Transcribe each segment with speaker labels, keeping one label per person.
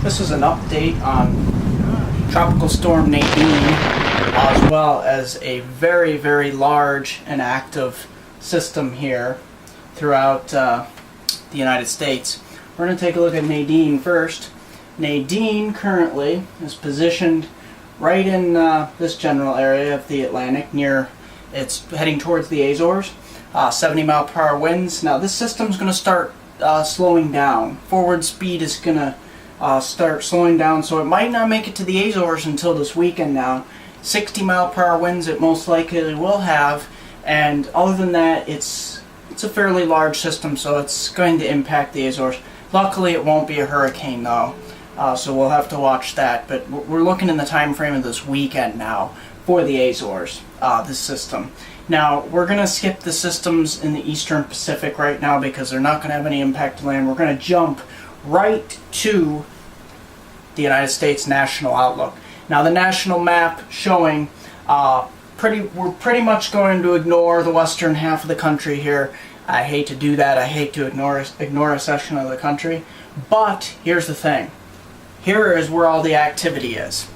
Speaker 1: This is an update on Tropical Storm Nadine, as well as a very, very large and active system here throughout the United States. We're going to take a look at Nadine first. Nadine currently is positioned right in this general area of the Atlantic, it's heading towards the Azores. 70-mile-per-hour winds. Now this system's going to start slowing down. Forward speed is going to start slowing down, so it might not make it to the Azores until this weekend now. 60-mile-per-hour winds it most likely will have, and other than that, it's a fairly large system, so it's going to impact the Azores. Luckily, it won't be a hurricane though, so we'll have to watch that. But we're looking in the time frame of this weekend now for the Azores, this system. Now, we're going to skip the systems in the Eastern Pacific right now because they're not going to have any impact to land. We're going to jump right to the United States national outlook. Now, the national map showing we're pretty much going to ignore the western half of the country here. I hate to do that. I hate to ignore a section of the country. But here's the thing. Here is where all the activity is.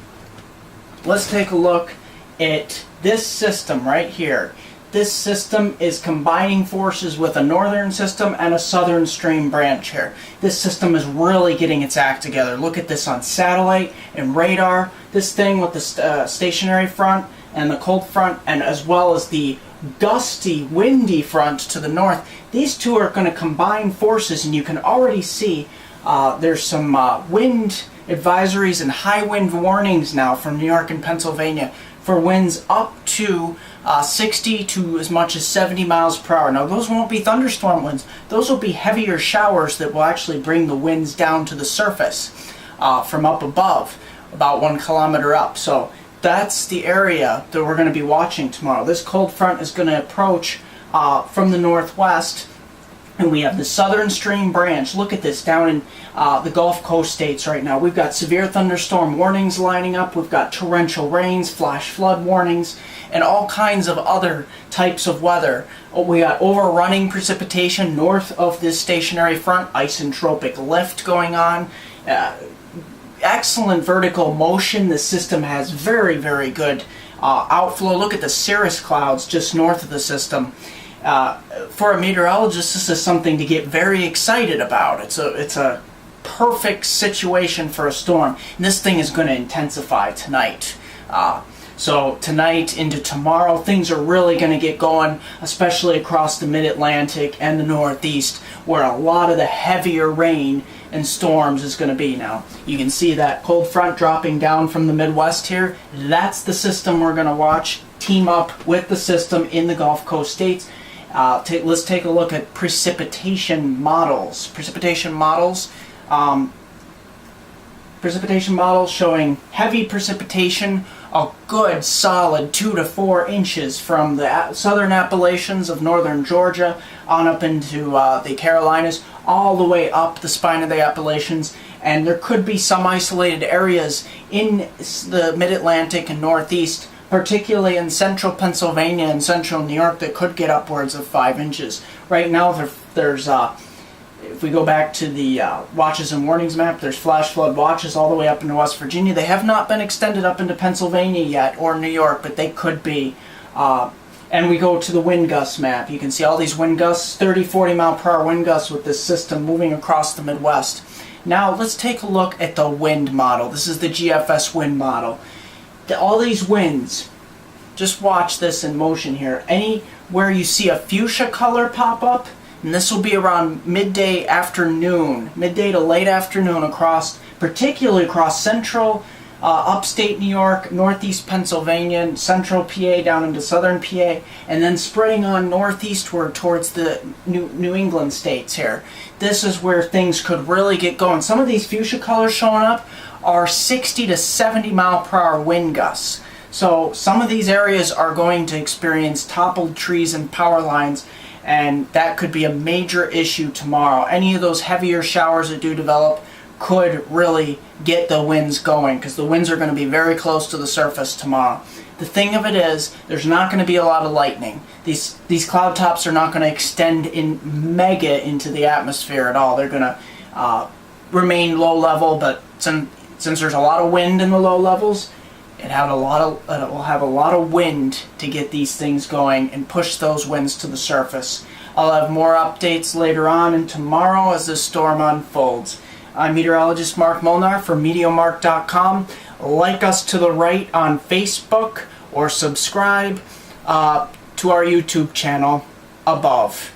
Speaker 1: Let's take a look at this system right here. This system is combining forces with a northern system and a southern stream branch here. This system is really getting its act together. Look at this on satellite and radar. This thing with the stationary front and the cold front, and as well as the gusty, windy front to the north. These two are going to combine forces, and you can already see there's some wind advisories and high wind warnings now from New York and Pennsylvania for winds up to 60 to as much as 70 miles per hour. Now those won't be thunderstorm winds. Those will be heavier showers that will actually bring the winds down to the surface from up above, about 1 kilometer up. So that's the area that we're going to be watching tomorrow. This cold front is going to approach from the northwest, and we have the southern stream branch. Look at this down in the Gulf Coast states right now. We've got severe thunderstorm warnings lining up. We've got torrential rains, flash flood warnings, and all kinds of other types of weather. We got overrunning precipitation north of this stationary front, isentropic lift going on. Excellent vertical motion. The system has very, very good outflow. Look at the cirrus clouds just north of the system. For a meteorologist, this is something to get very excited about. It's a perfect situation for a storm. And this thing is going to intensify tonight. So tonight into tomorrow, things are really going to get going, especially across the mid-Atlantic and the Northeast, where a lot of the heavier rain and storms is going to be now. You can see that cold front dropping down from the Midwest here. That's the system we're going to watch team up with the system in the Gulf Coast states. Let's take a look at precipitation models. Precipitation models showing heavy precipitation, a good solid 2 to 4 inches from the southern Appalachians of northern Georgia on up into the Carolinas, all the way up the spine of the Appalachians. And there could be some isolated areas in the mid-Atlantic and Northeast, particularly in central Pennsylvania and central New York, that could get upwards of 5 inches. Right now, there's if we go back to the watches and warnings map, there's flash flood watches all the way up into West Virginia. They have not been extended up into Pennsylvania yet, or New York, but they could be. And we go to the wind gust map. You can see all these wind gusts, 30, 40 mile per hour wind gusts with this system moving across the Midwest. Now let's take a look at the wind model. This is the GFS wind model. All these winds, just watch this in motion here. Anywhere you see a fuchsia color pop up, and this will be around midday to late afternoon particularly across central upstate New York, northeast Pennsylvania, central PA down into southern PA, and then spreading on northeastward towards the New England states here. This is where things could really get going. Some of these fuchsia colors showing up are 60 to 70 mile per hour wind gusts. So some of these areas are going to experience toppled trees and power lines, and that could be a major issue tomorrow. Any of those heavier showers that do develop could really get the winds going, because the winds are going to be very close to the surface tomorrow. The thing of it is, there's not going to be a lot of lightning. These cloud tops are not going to extend in mega into the atmosphere at all. They're going to remain low level, but since there's a lot of wind in the low levels, it will have a lot of wind to get these things going and push those winds to the surface. I'll have more updates later on and tomorrow as the storm unfolds. I'm meteorologist Mark Molnar for Meteomark.com. Like us to the right on Facebook or subscribe to our YouTube channel above.